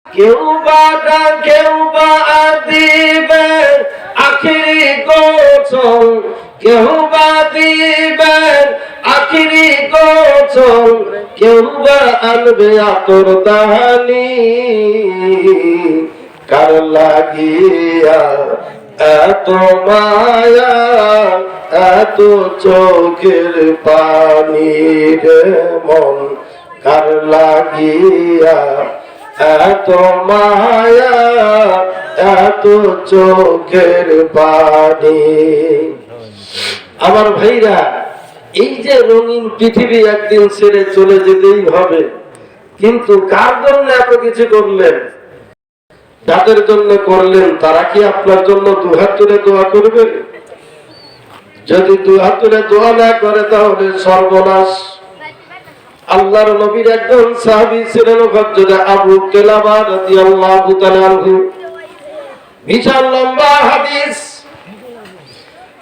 কেউ বা কেউ বা দিবে আখিরি গোসল, কেউ বা দিবেন আখিরি গোসল, কেউ বা আনবে আতর দাহানি। কার লাগিয়া এত মায়া, এত চোখের পানি রে মন, কার লাগিয়া এত মায়া, এত চোখের পানি। আমার ভাইরা, এই যে রঙিন পৃথিবী একদিন ছেড়ে চলে যেতেই হবে, কিন্তু কার জন্য এত কিছু করলেন? যাদের জন্য করলেন তারা কি আপনার জন্য দুহাত তুলে দোয়া করবে? যদি দুহাত তুলে দোয়া না করে তাহলে সর্বনাশ। আল্লাহর নবীর একজন সাহাবী ছিলেন হযরত আবু কিলাবা রাদিয়াল্লাহু তাআলা আনহু। বিশাল লম্বা হাদিস।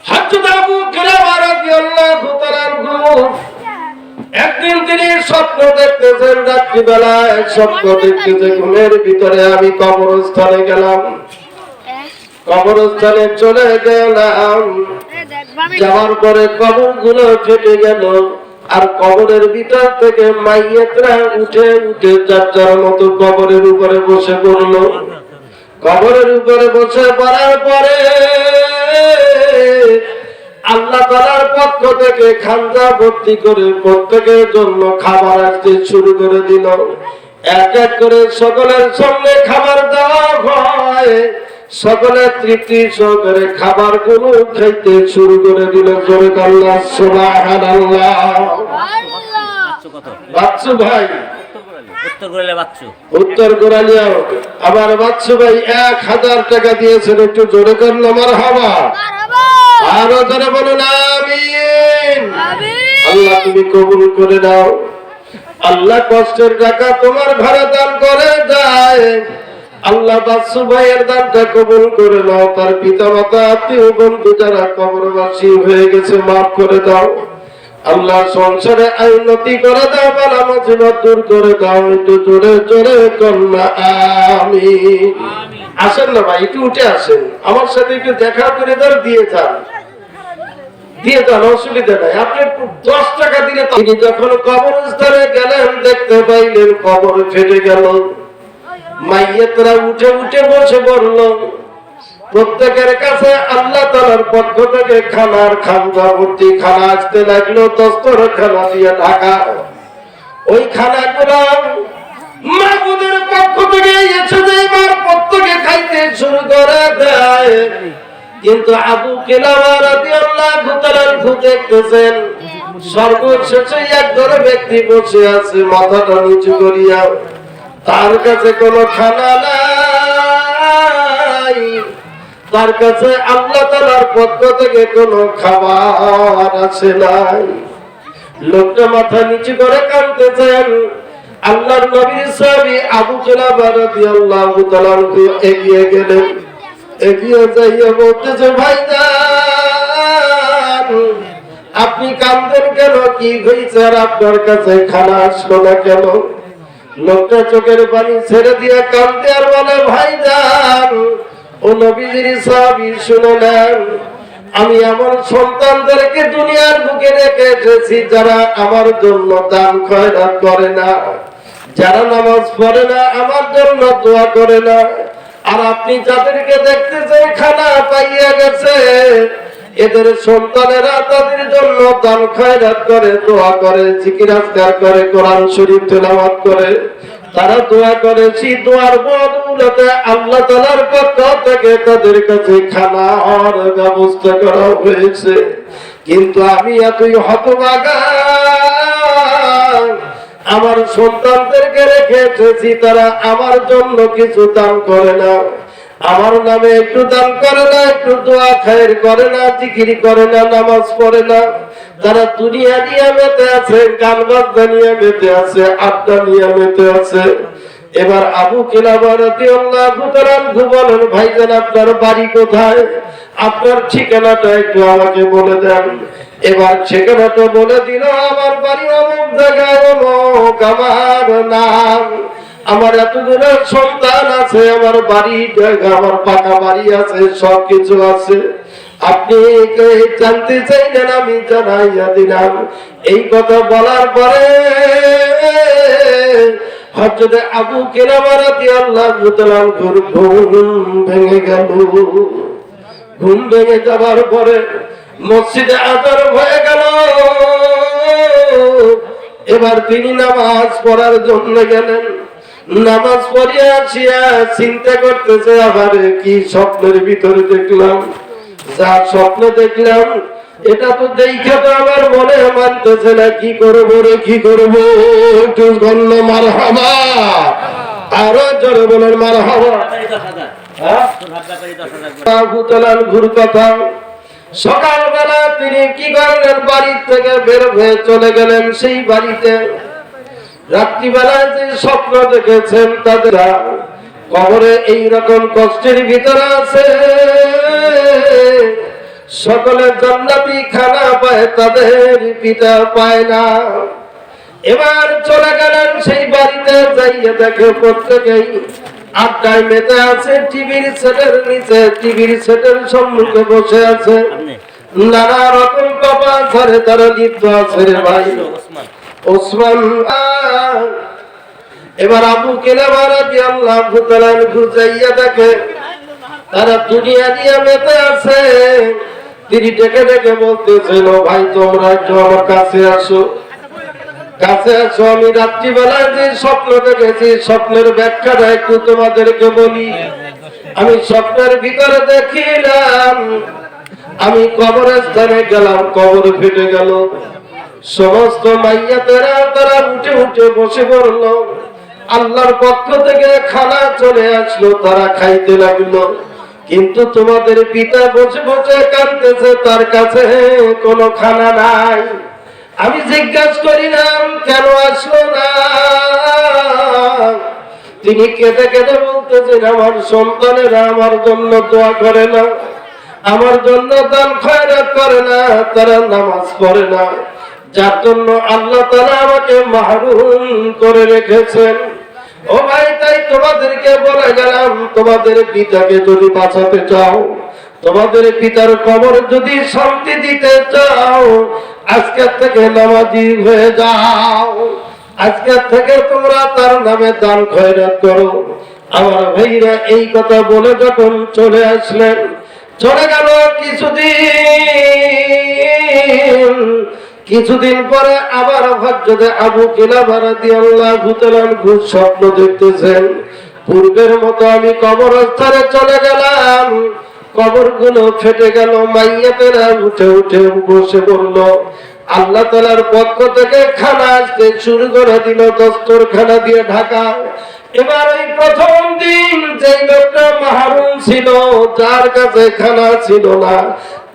হযরত আবু কিলাবা রাদিয়াল্লাহু তাআলা আনহু একদিন তিনি স্বপ্ন দেখতেছেন, রাত্রিবেলায় স্বপ্ন দেখতেছে ঘুমের ভিতরে আমি কবরস্থানে গেলাম। কবরস্থানে চলে গেলাম, যাওয়ার পরে কবরগুলো ফেটে গেল, আর কবরের ভিতর থেকে মাইয়াতরা উঠে উঠে যার যার মতো কবরের উপরে বসে পড়ল। কবরের উপরে বসে পড়ার পরে আল্লাহ তাআলার পক্ষ থেকে খানজা ভর্তি করে প্রত্যেকের জন্য খাবার আসতে শুরু করে দিল। এক এক করে সকলের সামনে খাবার দেওয়া হয়, সকলের তৃপ্তি সহকারে খাবার গুলো খাইতে শুরু করে দিল। জোরে আল্লাহ সুবহানাল্লাহ। বাচ্চু ভাই উত্তর গোরালিয়া আমার বাচ্চু ভাই 1000 টাকা দিয়েছেন, একটু জোরে করল মারহাবা। আরো জোরে বলুন আমিন। আল্লাহ তুমি কবুল করে দাও। আল্লাহ কষ্টের টাকা তোমার ঘরে দান করে যায়। আল্লাহ বাচ্চু ভাইয়ের দানটা কবুল করে নাও। তার পিতা মাতা আত্মীয় বন্ধু যারা কবরবাসী হয়ে গেছে মাফ করে দাও। আল্লাহ সংসারে উন্নতি করে দাও, বালা মুসিবত দূর করে দাও। একটু জোরে জোরে কন্যা আমিন। আসেন না ভাই, একটু উঠে আসেন, আমার সাথে একটু দেখা করে দাও, দিয়ে যান, দিয়ে যান, অসুবিধা নাই। আপনি 10 টাকা দিলে। তিনি যখন কবরস্থানে গেলেন দেখতে পাইলেন কবর ফেটে গেল, মাইয়াতরা উঠে উঠে বসে পড়ল। প্রত্যেকের কাছে আল্লাহ তাআলার পক্ষ থেকে খানার খানজা ভর্তি খানা আসতে লাগলো, দস্তরখানা দিয়ে ঢাকা। ওই খানাগুলো মাবুদের পক্ষ থেকে এসে এবার প্রত্যেকে খাইতে শুরু করে দেয়। কিন্তু আবু কিলাবা রাদিয়াল্লাহু তাআলা দেখতেছেন সর্বশেষে একজন ব্যক্তি বসে আছে মাথাটা নিচু করিয়া, তার কাছে কোনো খানা নাই, তার কাছে আল্লাহ তাআলার পক্ষ থেকে কোনো খাবার আসে নাই। লোকটা মাথা নিচু করে কাঁদতেছেন। আল্লাহর নবীর সাহাবী আবু কিলাবা রাদিয়াল্লাহু তাআলা এগিয়ে গেলেন, এগিয়ে যাইয়া বলতেছে ভাইজান আপনি কাঁদেন কেন, কি হয়েছে, আর আপনার কাছে খানা আসলো না কেন? লোকটা চোখের পানি ছেড়ে দিয়ে কাঁদতে আর বলে ভাইজান ও নবীজির সাহাবী শুনে নেন, আমি আমার সন্তানদেরকে দুনিয়ার বুকে রেখে এসেছি যারা আমার জন্য দান খয়রাত করে না, যারা নামাজ পড়ে না, আমার জন্য দোয়া করে না। আর আপনি যাদেরকে দেখতেছেন খানা পাইয়া গেছে, এদের সন্তানেরা তাদের জন্য দান খয়রাত করে, দোয়া করে, জিকির আজকার করে, কোরআন শরীফ তেলাওয়াত করে, তারা দোয়া করেছি, দোয়ার বদৌলতে আল্লাহ তাআলার পক্ষ থেকে তাদের কাছে খানার ব্যবস্থা করা হয়েছে। কিন্তু আমি এতই হতভাগা, আমার সন্তানদেরকে রেখে এসেছি, তারা আমার জন্য কিছু দান করে না, আমার নামে একটু দান করে না, একটু দোয়া খায়ের করে না, জিকির করে না, নামাজ পড়ে না। তারা দুনিয়া নিয়ে মেতে আছে, গান বাজনা নিয়ে মেতে আছে, আড্ডা নিয়ে মেতে আছে। এবার আবু কিলাবা রাদিয়াল্লাহু তাআলা বলেন ভাইজান আপনার বাড়ি কোথায়, আপনার ঠিকানাটা একটু আমাকে বলে দেন। এবার ঠিকানাটা বলে দিল, আমার বাড়ি অমুক জায়গায়, অমুক আমার নাম। আমার এতগুলো সন্তান আছে, আমার বাড়ি জায়গা, আমার পাকা বাড়ি আছে, সবকিছু আছে, আপনি জানতে চাইলেন, আমি জানাইয়া দিলাম। এই কথা বলার পরে হযরত আবু কিলাবা রাদিয়াল্লাহু তাআলা ঘুম ভেঙে গেল। ঘুম ভেঙে যাবার পরে মসজিদে আযান হয়ে গেল। এবার তিনি নামাজ পড়ার জন্য গেলেন। নামাজ পড়িয়া আসিয়া চিন্তা করতেছে, আবার কি স্বপ্নের ভিতরে দেখলাম, যা স্বপ্ন দেখলাম এটা তো দেখে তো আমার মনে মানতেছে না, কি করবো রে কি করবো। একটু বলল মারহাবা, আরো জোরে বলেন মারহাবা। আবু তালাল ঘুর কথা। সকালবেলা তিনি কি করলেন, বাড়ি থেকে বের হয়ে চলে গেলেন সেই বাড়িতে। রাত্রিবেলায় যে স্বপ্ন দেখেছেন তাদের কবরে এইরকম কষ্টের ভিতরে আছে, সকলে জান্নাতি খানা পায়, তাদের পিতা পায় না। এবার চলে গেলেন সেই বাড়িতে, যাইয়ে দেখে প্রত্যেকেই আড্ডায় মেতে আছে, টিভির সেটের নিচে, টিভির সেটের সম্মুখে বসে আছে, নানা রকম বাবা ঝরে তারা লিপ্ত আছে রে ভাই ওসমান। এবার আবু কিলাবা রাদিয়াল্লাহু তাআলা যাইয়া দেখে তারা দুনিয়া নিয়ে মেতে আছে। তিনি ডেকে ডেকে বলতেছেন, ও ভাই তোমরা একটু আমার কাছে আসো, কাছে আসো, আমি রাত্রিবেলায় যে স্বপ্ন দেখেছি স্বপ্নের ব্যাখ্যাটা একটু তোমাদেরকে বলি। আমি স্বপ্নের ভিতরে দেখিলাম আমি কবরস্থানে গেলাম, কবর ফেটে গেল, সমস্ত মাইয়াতেরা তারা উঠে উঠে বসে পড়লো, আল্লাহর পক্ষ থেকে খানা চলে আসলো, তারা খাইতে লাগলো। কিন্তু তোমাদের পিতা বসে বসে কাঁদতেছে, তার কাছে কোনো খানা নাই। আমি জিজ্ঞাসা করিলাম কেন আসলো না, তিনি কেঁদে কেঁদে বলতেছেন, আমার সন্তানেরা আমার জন্য দোয়া করে না, আমার জন্য দান খয়রাত করে না, তারা নামাজ পড়ে না, যার জন্য আল্লাহ তাআলা আমাকে মাহরুম করে রেখেছেন। ও ভাই, তাই তোমাদেরকে বলে গেলাম, তোমাদের পিতাকে যদি বাঁচাতে চাও, তোমাদের পিতার কবর যদি শান্তি দিতে চাও, আজকের থেকে নামাজি হয়ে যাও, আজকের থেকে তোমরা তার নামে দান খয়রাত করো। আমার ভাইরা এই কথা বলে যখন চলে আসলেন, চলে গেল কিছুদিন পরে আবার হযরত আবু কিলাবা রাদিয়াল্লাহু তাআলা স্বপ্ন দেখতেছেন, পূর্বের মতো আমি কবরস্থানে চলে গেলাম, কবরগুলো ফেটে গেল, মাইয়াতেরা উঠে উঠে বসে পড়ল, আল্লাহ তাআলার পক্ষ থেকে খানা আসতে শুরু করে দিল, দস্তরখানা দিয়ে ঢাকা। এবার ওই প্রথম দিন যে লোকটা মাহরুম ছিল, যার কাছে খানা ছিল না,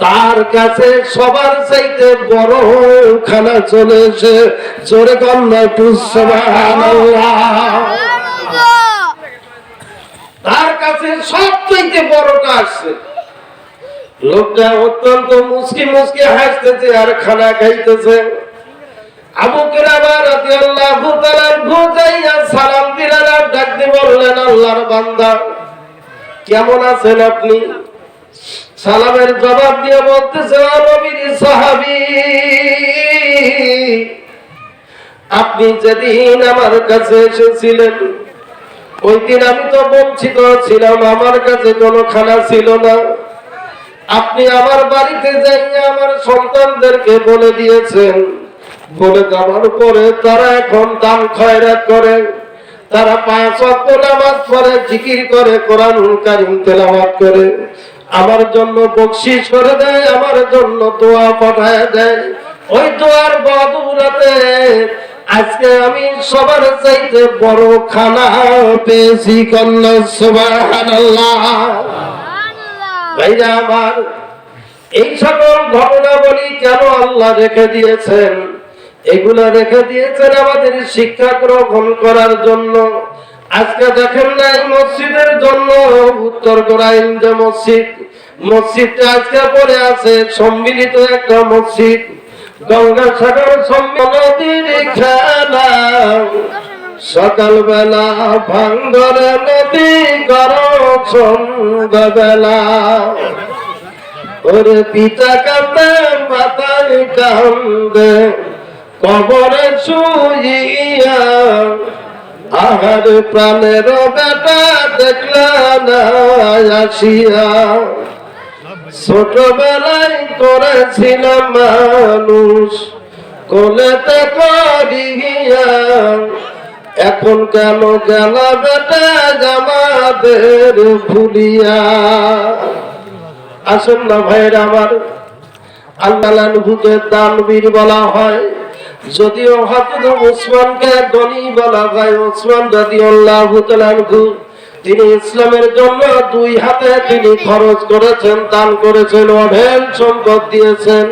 তার কাছে সবার চাইতে বড় খানা চলে এসে, জোরে কন্যা সুবহানাল্লাহ, তার কাছে সবচাইতে বড়টা আসছে। লোকটা অত্যন্ত মুস্কি মুস্কি হাসতেছে আর খানা খাইতেছে। আবু কিলাবা রাদিয়াল্লাহু তাআলা ঘুরাইয়া সালাম দিলেন, আর ডাক দিয়ে বললেন, আল্লাহর বান্দা কেমন আছেন আপনি? সালামের জবাব দিয়ে বলতেছে, নবীর সাহাবী, আপনি যেদিন আমার কাছে এসেছিলেন ওই দিন আমি তো বঞ্চিত ছিলাম, আমার কাছে কোনো খানা ছিল না। আপনি আমার বাড়িতে যাইয়া আমার সন্তানদেরকে বলে দিয়েছেন, বলে যাওয়ার পরে তারা এখন দান খয়রাত করে, তারা 5 ওয়াক্ত নামাজ পড়ে, জিকির করে, কোরআনুল কারীম তেলাওয়াত করে, আমার জন্য বকশিশ করে দেয়, আমার জন্য দোয়া পাঠায় দেয়। ওই দোয়ার বদৌলতে আজকে আমি সবার চাইতে বড় খানা পেয়েছি, কন্যা সুবহানাল্লাহ। ভাইরা আমার, এই সকল ঘটনা বলি কেন আল্লাহ রেখে দিয়েছেন? এগুলা রেখে দিয়েছেন আমাদের শিক্ষা গ্রহণ করার জন্য। আজকে দেখেন না এই মসজিদের জন্য উত্তর গোড়ায় যে মসজিদটা আজকে পড়ে আছে, সম্মিলিত একটা মসজিদ, গঙ্গাসাগর সম্মিলিত খেলা, সকালবেলা ভাঙ্গরে নদী গরম সন্ধ্যাবেলা ওরে পিতা কান্দে মাতায় কান্দে কবরে শুইয়া আহার প্রাণের বেটা দেখলা না আসিয়া ছোটবেলায় করেছিলাম মানুষ কোলেতে করিয়া এখন কেন গেল বেটা জামাদের ভুলিয়া। আসুন না ভাইরা আমার, আল্লাহকে দানবীর বলা হয়, যদিও হযরত উসমানকে ধনী বলা হয়। উসমান রাদিয়াল্লাহু তাআলা আনহু তিনি ইসলামের জন্য দুই হাতে তিনি খরচ করেছেন, দান করেছেন, অঢেল সম্পদ দিয়েছেন।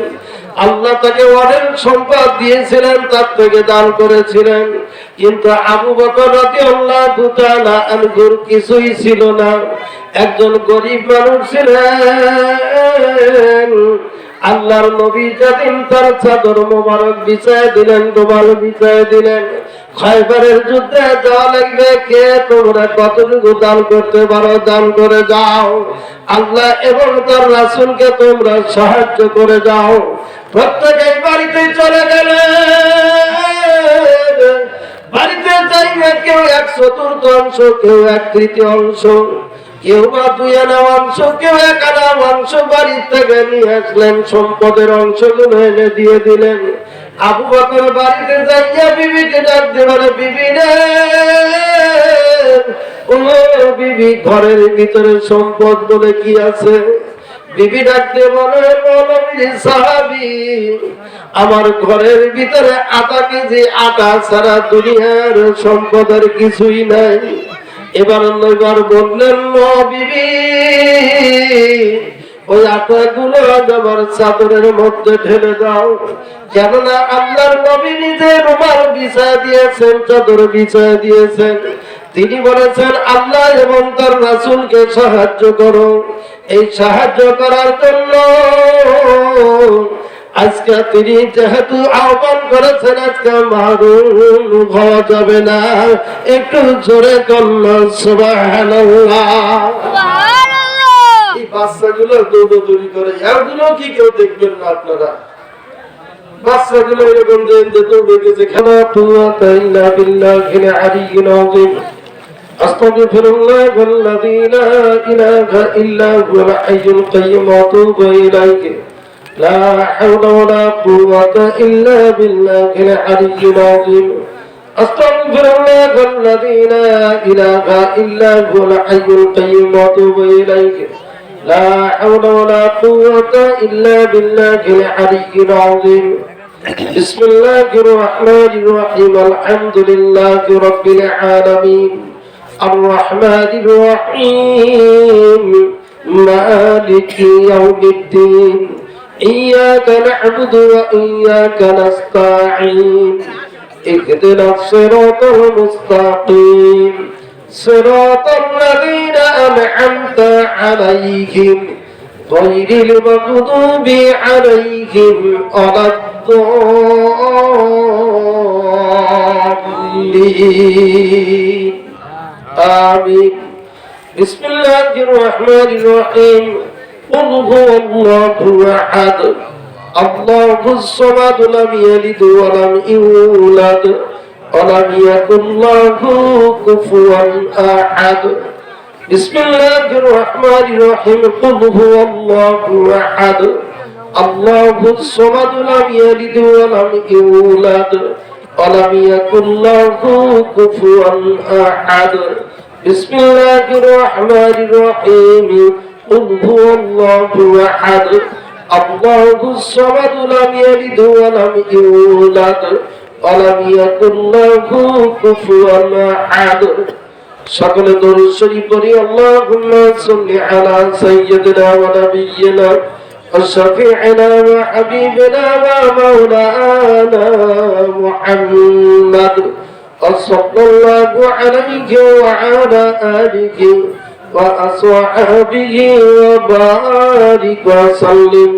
আল্লাহ তাকে অঢেল সম্পদ দিয়েছিলেন, তার থেকে দান করেছিলেন। কিন্তু আবু বকর রাদিয়াল্লাহু তাআলা আনহুর কিছুই ছিল না, একজন গরিব মানুষ ছিলেন। আল্লাহর নবী যেদিন তার চাদর মোবারক বিছায় দিলেন, রুমাল বিছায় দিলেন, খায়বারের যুদ্ধে যাওয়া লাগবে, কে তোমরা কতটুকু দান করতে পারো দান করে যাও, আল্লাহ এবং তার রাসূলকে তোমরা সাহায্য করে যাও। প্রত্যেকেই বাড়িতে চলে গেলেন। বাড়িতে যাই না কেউ 1/4 কেউ 1/3, কেউ বা 2 অংশ, কেউ 1 অংশ বাড়ি থেকে নিয়ে আসলেন, সম্পদের অংশগুলো এনে দিয়ে দিলেন। আবু বকর বাড়িতে যাইয়া বিবিকে ডাক দিলেন, বিবি রে, ও বিবি, ঘরের ভিতরে সম্পদ বলে কি আছে? বিবি ডাক দিয়ে বলে, নবীর সাহাবী, আমার ঘরের ভিতরে 1/2 কেজি আটা ছাড়া দুনিয়ার সম্পদের কিছুই নাই। এবার বললেন, বিবি, ওই আটাগুলো আমার চাদরের মধ্যে ঢেলে দাও, কেননা আল্লাহর নবী নিজে রুমাল বিছায় দিয়েছেন, চাদর বিছায় দিয়েছেন। তিনি বলেছেন, আল্লাহ এবং তার রাসূলকে সাহায্য করো। এই সাহায্য করার জন্য আজকে তিনি যেহেতু আহ্বান করেছেন, আজকে মাহরুম হওয়া যাবে না। একটু জোরে করলেন সুবহানাল্লাহ। এই বাচ্চাগুলো দৌড়াদৌড়ি করে, এগুলো কি কেউ দেখবেন না আপনারা? বাচ্চাগুলো এরকম দৌড়ে গেছে, খেলা কুওয়াতা ইল্লা বিল্লাহিল আলিয়্যিল আযীম। আস্তাগফিরুল্লাহাল্লাযী লা ইলাহা ইল্লা হুয়াল হাইয়ুল কাইয়্যুম ওয়া আতুবু ইলাইহি। لا حول ولا قوة إلا بالله العلي العظيم. أستغفر الله الذي لا إله إلا هو الحي القيوم وأتوب إليه. لا حول ولا قوة إلا بالله العلي العظيم. بسم الله الرحمن الرحيم. الحمد لله رب العالمين الرحمن الرحيم مالك يوم الدين. إياك نعبد وإياك نستعين. اهدنا الصراط المستقيم صراط الذين أنعمت عليهم غير المغضوب عليهم ولا الضالين. آمين. بسم الله الرحمن الرحيم. قل هو الله أحد الله الصمد لم يلد ولم يولد ولم يكن له كفوا أحد. بسم الله الرحمن الرحيم. قل هو الله أحد الله الصمد لم يلد ولم يولد ولم يكن له كفوا أحد. بسم الله الرحمن الرحيم. قل هو الله أحد الله الصمد لم يلد ولم يولد ولم يكن له كفوا أحد. সকলে দরুদ শরীফ পড়ি। আল্লাহুম্মা সাল্লি আলা সাইয়্যিদিনা ওয়া নাবিয়্যিনা ওয়া শাফি'িনা ওয়া হাবিবিনা ওয়া মাওলানা মুহাম্মদ সাল্লাল্লাহু আলাইহি ওয়া আলা আলিহি وأصحابه وبارك وسلم.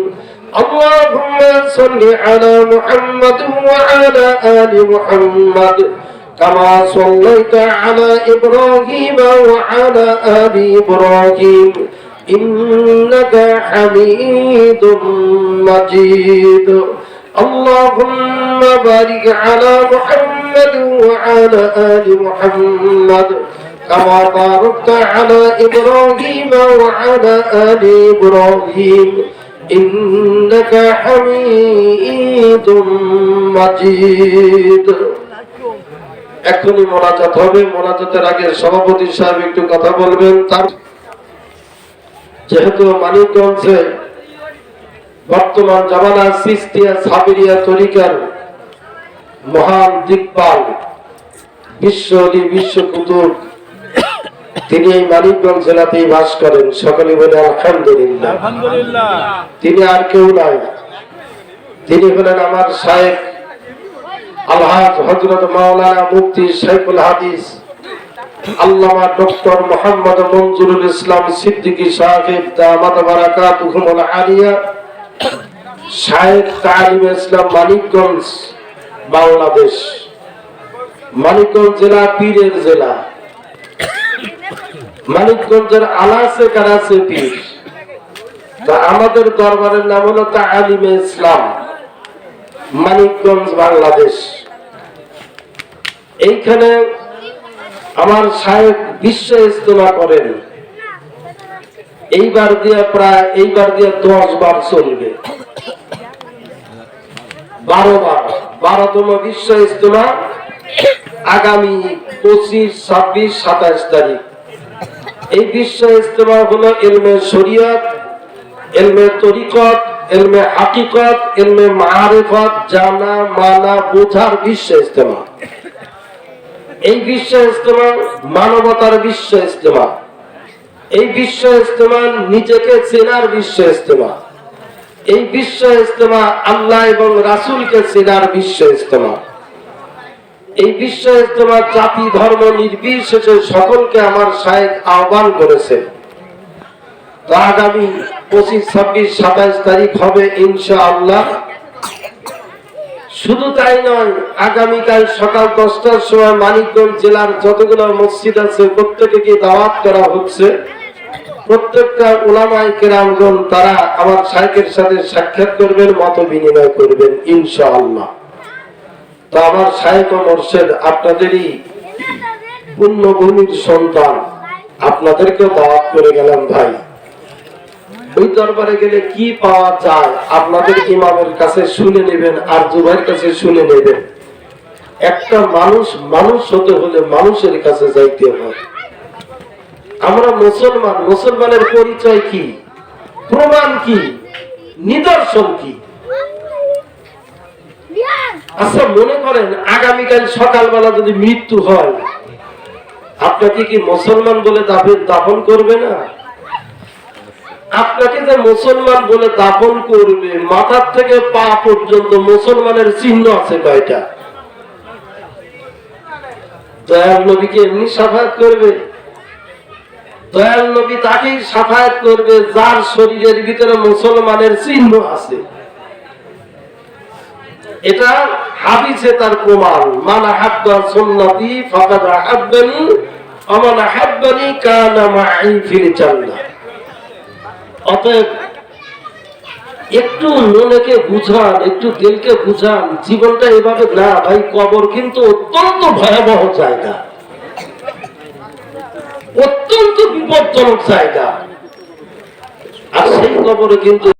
اللهم صل على محمد وعلى آل محمد كما صليت على إبراهيم وعلى آل إبراهيم إنك حميد مجيد اللهم بارك على محمد وعلى آل محمد كما باركت على إبراهيم وعلى آل إبراهيم إنك حميد مجيد এখনই মোনাজাত হবে। মোনাজাতের আগে সভাপতি সাহেব একটু কথা বলবেন। তার যেহেতু মানিকগঞ্জে বর্তমান জামানা চিশতিয়া সাবিরিয়া তরিকার মহান দিকপাল বিশ্বলি বিশ্বকুতুব তিনি এই মানিকগঞ্জ জেলাতেই বাস করেন। সকলে বলে আলহামদুলিল্লাহ। তিনি আর কেউ নাই, তিনি হলেন আমার শায়েখ আলহাজ হযরত মাওলানা মুফতি শাইখুল হাদিস আল্লামা ডক্টর মোহাম্মদ মনজুরুল ইসলাম সিদ্দিকী সাহেব দামাত বারাকাতুহুল আলিয়া, শায়েখ তালিমে ইসলাম মানিকগঞ্জ বাংলাদেশ। মানিকগঞ্জ জেলা পীরের জেলা। মানিকগঞ্জের আলাসে কারাসে পীর। তা আমাদের দরবারের নাম হলো তালিমে ইসলাম মানিকগঞ্জ বাংলাদেশ। এইখানে আমার শায়েখ বিশ্ব ইজতেমা করেন। এইবার দিয়ে 10 বার চলবে, 12 বার। 12তম বিশ্ব ইজতেমা আগামী 25, 26, 27 তারিখ। এই বিশ্ব ইজতেমা হলো ইলমে শরিয়ত, ইলমে তরিকত, ইলমে হাকিকত, ইলমে মারিফত, জানা মানা বোঝার বিশ্ব ইজতেমা। এই বিশ্ব ইজতেমা মানবতার বিশ্ব ইজতেমা। এই বিশ্ব ইজতেমা নিজেকে চেনার বিশ্ব ইজতেমা। এই বিশ্ব ইজতেমা আল্লাহ এবং রাসূলকে চেনার বিশ্ব ইজতেমা। এই বিশ্ব ইজতেমা জাতি ধর্ম নির্বিশেষে সকলকে আমার শায়েখ আহ্বান করেছেন। তো আগামী 25, 26, 27 তারিখ হবে ইনশাআল্লাহ। শুধু তাই নয়, আগামীকাল সকাল 10টার সময় মানিকগঞ্জ জেলার যতগুলো মসজিদ আছে প্রত্যেককে দাওয়াত করা হচ্ছে। প্রত্যেকটা উলামায়ে কেরামগণ তারা আমার শায়েখের সাথে সাক্ষাৎ করবেন, মত বিনিময় করবেন ইনশাআল্লাহ। তো আমার শায়েখ ও মুর্শিদ আপনাদেরই পুণ্যভূমির সন্তান, আপনাদেরকেও দাওয়াত করে গেলাম ভাই। ওই দরবারে গেলে কি পাওয়া যায় আপনাদের ইমামের কাছে শুনে নেবেন, আর জুবাইর কাছে শুনে নেবেন। একটা মানুষ হতে হলে মানুষের কাছে যাইতে হয়। আমরা মুসলমান, মুসলমানের পরিচয় কি, প্রমাণ কি, নিদর্শন কি? আচ্ছা মনে করেন আগামীকাল সকালবেলা যদি মৃত্যু হয়, আপনাকে কি মুসলমান বলে দাফন করবে না? আপনাকে যে মুসলমান বলে দাফন করবে, মাথার থেকে পা পর্যন্ত মুসলমানের চিহ্ন আছে কয়টা? দয়াল নবীকে এমনি সাফায়াত করবে? দয়াল নবী তাকেই সাফায়াত করবে যার শরীরের ভিতরে মুসলমানের চিহ্ন আছে। এটা হাদিসে তার প্রমাণ। মান আহাব্বা সুন্নতি ফাকাদ আহাব্বানি ওয়া মান আহাব্বানি কানা মাই ফিল জান্নাহ। অতএব একটু মনকে বুঝান, একটু দিলকে বুঝান, জীবনটা এভাবে না ভাই। কবর কিন্তু অত্যন্ত ভয়াবহ জায়গা, অত্যন্ত বিপজ্জনক জায়গা। আর সেই কবরে কিন্তু